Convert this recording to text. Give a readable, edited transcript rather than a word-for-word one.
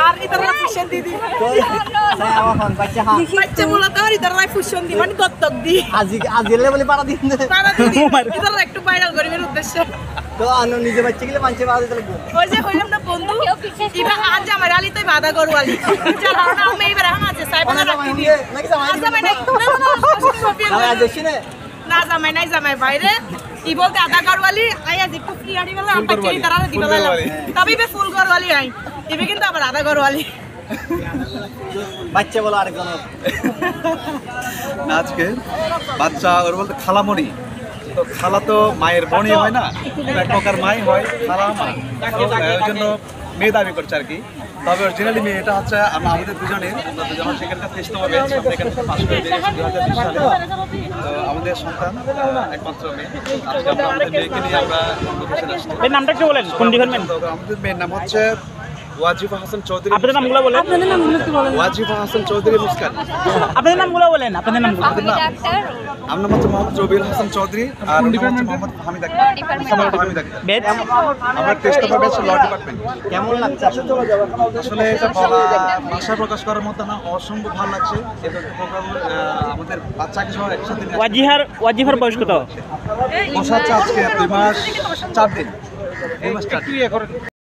আর ইতারা ফুশন দিদি saya awak baca ha বাচ্চা বলা তো ইতারা ফুশন দি মানে দত্তক দি azile bole para din পারা দিদি ইতারা একটু ভাইরাল করিবার উদ্দেশ্যে তো আনো নিজে বাচ্চা গেলে মানছে বাদে তাহলে ওই যে হইলাম না বন্ধু ইবা আজ আমার আলি তাই বাধা করওয়ালি চল না আমি এবার হাম আছে সাইবানা রাখি দি নাকি জামাই আজ আমি না জামাই নাই জামাই বাইরে ই বলতে আধা করওয়ালি আই আজ একটু ফ্রি আড়ি বলা আমরা চেরি তারা দিবা লাইলাম তবে বে ফুল করওয়ালি আই ইবে কিন্তু আবার আধা করওয়ালি বাচ্চা বলো আরেকজন আজকে বাচ্চা ওর বলতে খালামণি তো খালা তো মায়ের বোনই হয় না এক প্রকার মাই হয় খালা মা ওই জন্য মেয়ে দাবি করছে আর কি তবে অরিজিনালি মেয়ে এটা হচ্ছে আমাদের দুজনের সেখানকার চেষ্টা হবে এখানে পাশ করে 2020 সালে তো আমাদের সন্তান একমাত্র মেয়ে আজকে আমরা আমাদের মেয়েকে নিয়ে আমরা অন্যদেশে আসছি এর নামটা একটু বলেন কোন ডিপার্টমেন্ট আমাদের মেয়ের নাম হচ্ছে ওয়াজিফা হাসান চৌধুরী আপনাদের নামগুলো বলেন ওয়াজিফা হাসান চৌধুরী মুস্কান আপনাদের নামগুলো বলেন আপনাদের নামগুলো আমার নাম হচ্ছে মোহাম্মদ রবিউল হাসান চৌধুরী আর মোহাম্মদ হামিদ আক্তার হামিদ আক্তার বেদ আমরা টেস্ট পাবে ল ডিপার্টমেন্ট কেমন লাগছে আসলে এটা বলা ভাষা প্রকাশ করার মতো না অসম্ভব ভালো লাগছে এটা প্রোগ্রাম আমাদের বাচ্চাকে সহ একসাথে ওয়াজিফার বয়স কত বসা হচ্ছে আজকে 2 মাস 4 দিন 2 মাস 4 দিন